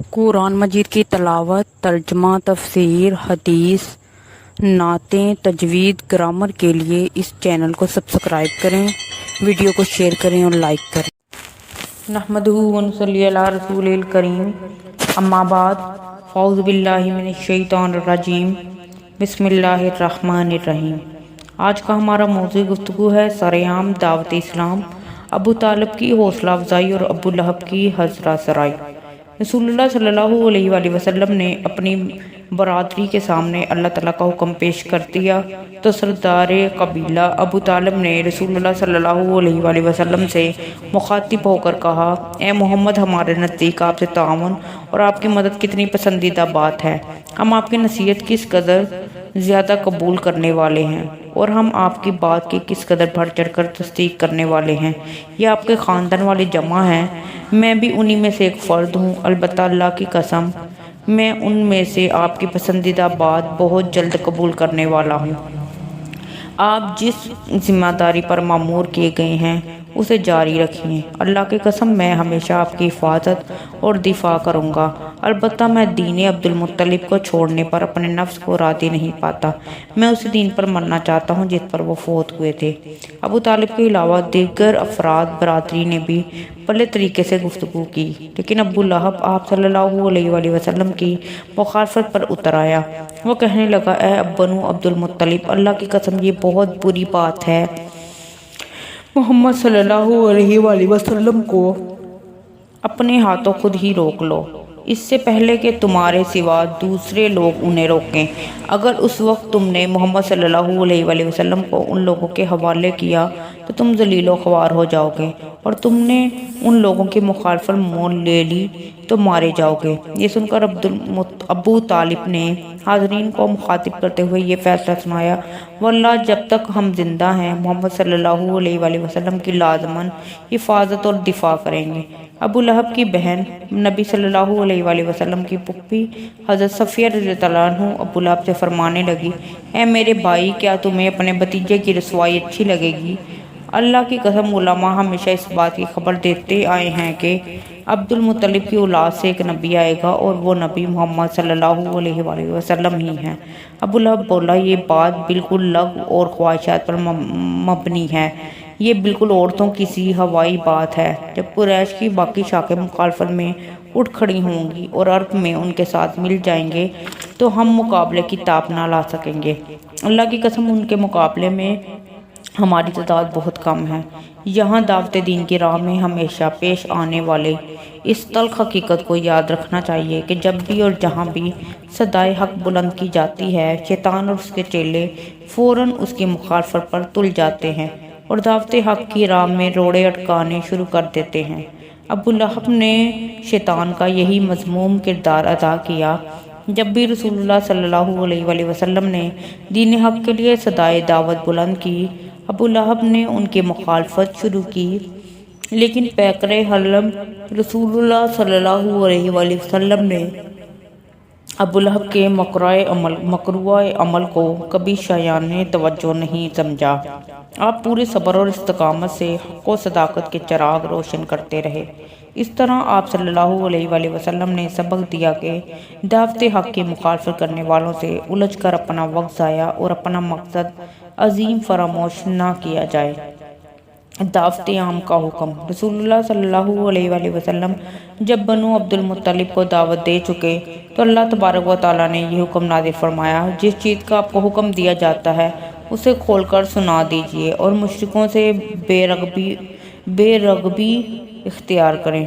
قرآن مجید کی تلاوت، ترجمہ، تفسیر، حدیث، نعتیں، تجوید، گرامر کے لیے اس چینل کو سبسکرائب کریں، ویڈیو کو شیئر کریں اور لائک کریں۔ نحمدہ و نصلی علی رسول الکریم، اما بعد، اعوذ باللہ من الشیطان الرجیم، بسم اللہ الرحمن الرحیم۔ آج کا ہمارا موضوع گفتگو ہے سرعام دعوت اسلام، ابو طالب کی حوصلہ افزائی اور ابو لہب کی حضرہ سرائی۔ رسول اللہ صلی اللہ علیہ وآلہ وسلم نے اپنی برادری کے سامنے اللہ تعالیٰ کا حکم پیش کر دیا تو سردار قبیلہ ابو طالب نے رسول اللہ صلی اللہ علیہ وآلہ وسلم سے مخاطب ہو کر کہا، اے محمد، ہمارے نزدیک آپ سے تعاون اور آپ کی مدد کتنی پسندیدہ بات ہے۔ ہم آپ کی نصیحت کس قدر زیادہ قبول کرنے والے ہیں اور ہم آپ کی بات کی کس قدر بڑھ چڑھ کر تصدیق کرنے والے ہیں۔ یہ آپ کے خاندان والی جمع ہیں، میں بھی انہی میں سے ایک فرد ہوں، البتہ اللہ کی قسم میں ان میں سے آپ کی پسندیدہ بات بہت جلد قبول کرنے والا ہوں۔ آپ جس ذمہ داری پر مامور کیے گئے ہیں اسے جاری رکھیں۔ اللہ کی قسم میں ہمیشہ آپ کی حفاظت اور دفاع کروں گا، البتہ میں دین عبد المطلب کو چھوڑنے پر اپنے نفس کو راضی نہیں پاتا۔ میں اسی دین پر مرنا چاہتا ہوں جس پر وہ فوت ہوئے تھے۔ ابو طالب کے علاوہ دیگر افراد برادری نے بھی بھلے طریقے سے گفتگو کی، لیکن ابو لہب آپ صلی اللہ علیہ وآلہ وسلم کی مخالفت پر اتر آیا۔ وہ کہنے لگا، اے بنو عبد المطلب، اللہ کی قسم یہ بہت بری بات ہے۔ محمد صلی اللہ علیہ وآلہ وسلم کو اپنے ہاتھوں خود ہی روک لو، اس سے پہلے کہ تمہارے سوا دوسرے لوگ انہیں روکیں۔ اگر اس وقت تم نے محمد صلی اللہ علیہ وآلہ وسلم کو ان لوگوں کے حوالے کیا تو تم ذلیل و خوار ہو جاؤ گے، اور تم نے ان لوگوں کی مخالفت مول لے لی تو مارے جاؤ گے۔ یہ سن کر ابو طالب نے حاضرین کو مخاطب کرتے ہوئے یہ فیصلہ سنایا، واللہ جب تک ہم زندہ ہیں محمد صلی اللہ علیہ وآلہ وسلم کی لازماً حفاظت اور دفاع کریں گے۔ ابو لہب کی بہن نبی صلی اللہ علیہ وآلہ وسلم کی پھپھی حضرت صفیہ رضی اللہ عنہ ابو لہب سے فرمانے لگی، اے میرے بھائی، کیا تمہیں اپنے بھتیجے کی رسوائی اچھی لگے گی؟ اللہ کی قسم علماء ہمیشہ اس بات کی خبر دیتے آئے ہیں کہ عبد المطلب کی اولاد سے ایک نبی آئے گا اور وہ نبی محمد صلی اللہ علیہ وآلہ وسلم ہی ہیں۔ ابو لہب بولا، یہ بات بالکل لغو اور خواہشات پر مبنی ہے، یہ بالکل عورتوں کی سی ہوائی بات ہے۔ جب قریش کی باقی شاخیں مخالفت میں اٹھ کھڑی ہوں گی اور عرب میں ان کے ساتھ مل جائیں گے تو ہم مقابلے کی تاب نہ لا سکیں گے۔ اللہ کی قسم ان کے مقابلے میں ہماری تعداد بہت کم ہے۔ یہاں دعوت دین کی راہ میں ہمیشہ پیش آنے والے اس تلخ حقیقت کو یاد رکھنا چاہیے کہ جب بھی اور جہاں بھی صدائے حق بلند کی جاتی ہے، شیطان اور اس کے چیلے فوراً اس کی مخالفت پر تل جاتے ہیں اور دعوت حق کی راہ میں روڑے اٹکانے شروع کر دیتے ہیں۔ ابو لہب نے شیطان کا یہی مذموم کردار ادا کیا۔ جب بھی رسول اللہ صلی اللہ علیہ وآلہ وسلم نے دین حق کے لیے صدائے دعوت بلند کی، ابو لہب نے ان کی مخالفت شروع کی، لیکن پیکر حلم رسول اللہ صلی اللہ علیہ وآلہ وسلم نے ابو لہب کے مکروہ عمل کو کبھی شایان توجہ نہیں سمجھا۔ آپ پورے صبر اور استقامت سے حق و صداقت کے چراغ روشن کرتے رہے۔ اس طرح آپ صلی اللہ علیہ وآلہ وسلم نے سبق دیا کہ دعوت حق کی مخالفت کرنے والوں سے الجھ کر اپنا وقت ضائع اور اپنا مقصد عظیم فراموش نہ کیا جائے۔ دعوت عام کا حکم۔ رسول اللہ صلی اللہ علیہ وآلہ وسلم جب بنو عبد المطلب کو دعوت دے چکے تو اللہ تبارک و تعالیٰ نے یہ حکم نازل فرمایا، جس چیز کا آپ کو حکم دیا جاتا ہے اسے کھول کر سنا دیجیے اور مشرکوں سے بے رغبی اختیار کریں۔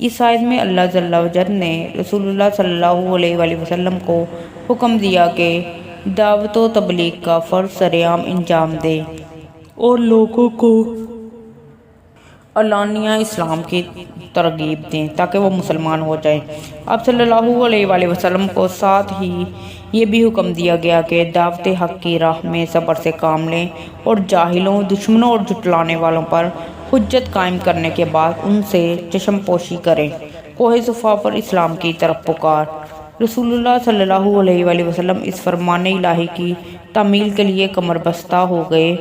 اس آیت میں اللہ جل وجل نے رسول اللہ صلی اللہ علیہ وآلہ وسلم کو حکم دیا کہ دعوت و تبلیغ کا فرض سرعام انجام دے اور لوگوں کو علانیہ اسلام کی ترغیب دیں تاکہ وہ مسلمان ہو جائیں۔ آپ صلی اللہ علیہ وآلہ وسلم کو ساتھ ہی یہ بھی حکم دیا گیا کہ دعوت حق کی راہ میں صبر سے کام لیں اور جاہلوں، دشمنوں اور جھٹلانے والوں پر حجت قائم کرنے کے بعد ان سے چشم پوشی کریں۔ کوہ صفا پر اسلام کی طرف پکار۔ رسول اللہ صلی اللہ علیہ وآلہ وسلم اس فرمان الہی کی تعمیل کے لیے کمر بستہ ہو گئے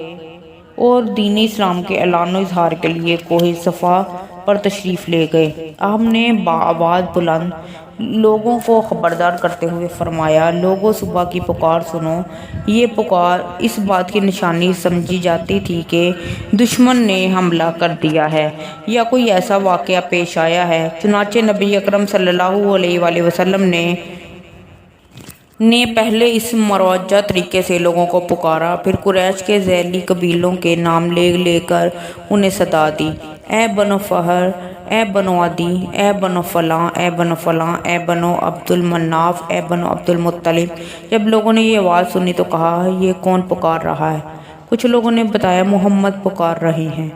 اور دین اسلام کے اعلان و اظہار کے لیے کوہ صفا پر تشریف لے گئے۔ آپ نے بآواز بلند لوگوں کو خبردار کرتے ہوئے فرمایا، لوگوں صبح کی پکار سنو۔ یہ پکار اس بات کی نشانی سمجھی جاتی تھی کہ دشمن نے حملہ کر دیا ہے یا کوئی ایسا واقعہ پیش آیا ہے۔ چنانچہ نبی اکرم صلی اللہ علیہ وآلہ وسلم نے پہلے اس مروجہ طریقے سے لوگوں کو پکارا، پھر قریش کے ذیلی قبیلوں کے نام لے لے کر انہیں صدا دی، اے بنو فہر، اے بنو عدی، اے بنو فلاں، اے بنو فلاں، اے بنو عبد المناف، اے بنو عبد المطلب۔ جب لوگوں نے یہ آواز سنی تو کہا، یہ کون پکار رہا ہے؟ کچھ لوگوں نے بتایا، محمد پکار رہے ہیں۔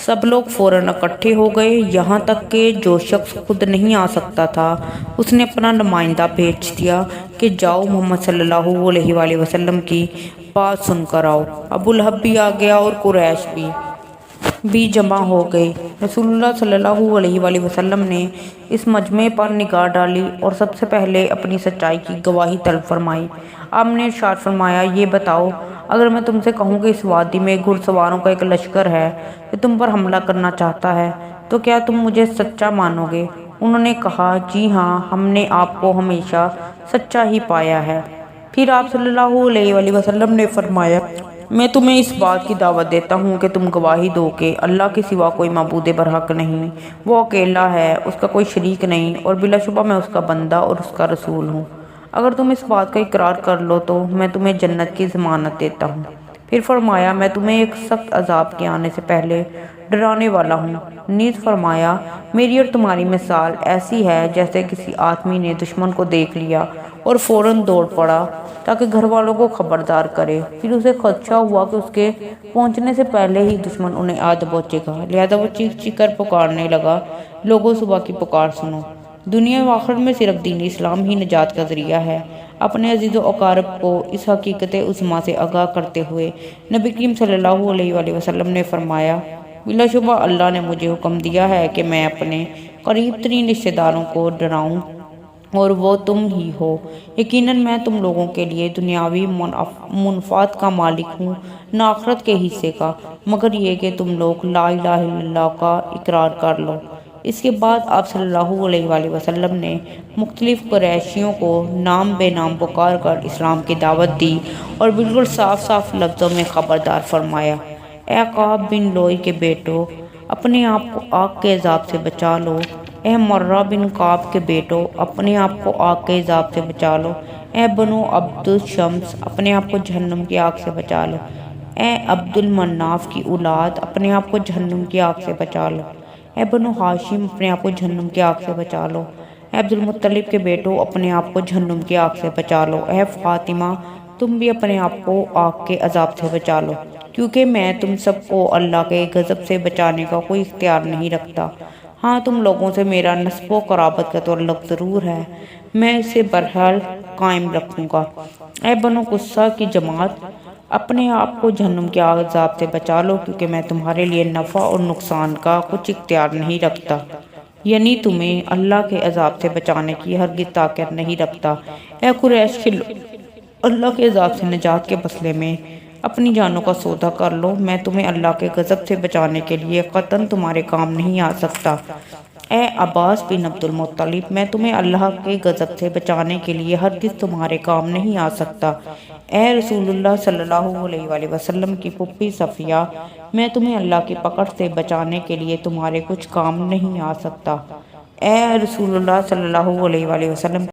سب لوگ فوراً اکٹھے ہو گئے، یہاں تک کہ جو شخص خود نہیں آ سکتا تھا اس نے اپنا نمائندہ بھیج دیا کہ جاؤ محمد صلی اللہ علیہ وآلہ وسلم کی بات سن کر آؤ۔ ابو لہب بھی آ گیا اور قریش بھی جمع ہو گئے۔ رسول اللہ صلی اللہ علیہ وآلہ وسلم نے اس مجمع پر نگاہ ڈالی اور سب سے پہلے اپنی سچائی کی گواہی طلب فرمائی۔ آپ نے ارشاد فرمایا، یہ بتاؤ، اگر میں تم سے کہوں کہ اس وادی میں گھڑ سواروں کا ایک لشکر ہے جو تم پر حملہ کرنا چاہتا ہے تو کیا تم مجھے سچا مانو گے؟ انہوں نے کہا، جی ہاں، ہم نے آپ کو ہمیشہ سچا ہی پایا ہے۔ پھر آپ صلی اللہ علیہ وآلہ وسلم نے فرمایا، میں تمہیں اس بات کی دعوت دیتا ہوں کہ تم گواہی دو کہ اللہ کے سوا کوئی معبود برحق نہیں، وہ اکیلا ہے، اس کا کوئی شریک نہیں، اور بلا شبہ میں اس کا بندہ اور اس کا رسول ہوں۔ اگر تم اس بات کا اقرار کر لو تو میں تمہیں جنت کی ضمانت دیتا ہوں۔ پھر فرمایا، میں تمہیں ایک سخت عذاب کے آنے سے پہلے ڈرانے والا ہوں۔ نیز فرمایا، میری اور تمہاری مثال ایسی ہے جیسے کسی آدمی نے دشمن کو دیکھ لیا اور فوراً دوڑ پڑا تاکہ گھر والوں کو خبردار کرے، پھر اسے خدشہ ہوا کہ اس کے پہنچنے سے پہلے ہی دشمن انہیں آ دبوچے گا، لہذا وہ چیخ چیخ کر پکارنے لگا، لوگوں صبح کی پکار سنو۔ دنیا و آخرت میں صرف دین اسلام ہی نجات کا ذریعہ ہے۔ اپنے عزیز و اقارب کو اس حقیقت عظمیٰ سے آگاہ کرتے ہوئے نبی کریم صلی اللہ علیہ وآلہ وسلم نے فرمایا، بلا شبہ اللہ نے مجھے حکم دیا ہے کہ میں اپنے قریب ترین رشتہ داروں کو ڈراؤں اور وہ تم ہی ہو۔ یقیناً میں تم لوگوں کے لیے دنیاوی منفعت کا مالک ہوں، نہ آخرت کے حصے کا، مگر یہ کہ تم لوگ لا الہ الا اللہ کا اقرار کر لو۔ اس کے بعد آپ صلی اللہ علیہ وآلہ وسلم نے مختلف قریشیوں کو نام بے نام پکار کر اسلام کی دعوت دی اور بالکل صاف صاف لفظوں میں خبردار فرمایا، اے کعب بن لوئی کے بیٹو، اپنے آپ کو آگ کے عذاب سے بچا لو۔ اے مرہ بن کعب کے بیٹو، اپنے آپ کو آگ کے عذاب سے بچا لو۔ اے بنو عبد الشمس، اپنے آپ کو جہنم کی آگ سے بچا لو۔ اے عبد المناف کی اولاد، اپنے آپ کو جہنم کی آگ سے بچا لو۔ اے بنو ہاشم، اپنے آپ کو جہنم کی آگ سے بچا لو۔ اے عبد المطلب کے بیٹو، اپنے آپ کو جہنم کی آگ سے بچا لو۔ اے فاطمہ، تم بھی اپنے آپ کو آگ کے عذاب سے بچا لو، کیونکہ میں تم سب کو اللہ کے غضب سے بچانے کا کوئی اختیار نہیں رکھتا۔ ہاں، تم لوگوں سے میرا نسب و قرابت کا تعلق ضرور ہے، میں اسے بہرحال قائم رکھوں گا۔ اے بنو قصہ کی جماعت، اپنے آپ کو جہنم کے عذاب سے بچا لو، کیونکہ میں تمہارے لیے نفع اور نقصان کا کچھ اختیار نہیں رکھتا، یعنی تمہیں اللہ کے عذاب سے بچانے کی ہرگز طاقت نہیں رکھتا۔ اے قریش کے لوگ، اللہ کے عذاب سے نجات کے بدلے میں اپنی جانوں کا سودا کر لو، میں تمہیں اللہ کے غضب سے بچانے کے لیے قطعاً تمہارے کام نہیں آ سکتا۔ اے عباس بن عبد المطلب، میں تمہیں اللہ کے غضب سے بچانے کے لیے ہرگز تمہارے کام نہیں آ سکتا۔ اے رسول اللہ صلی اللہ علیہ وآلہ وسلم کی پھوپھی صفیہ، میں تمہیں اللہ کی پکڑ سے بچانے کے لیے تمہارے کچھ کام نہیں آ سکتا۔ اے رسول اللہ صلی اللہ علیہ وآلہ وسلم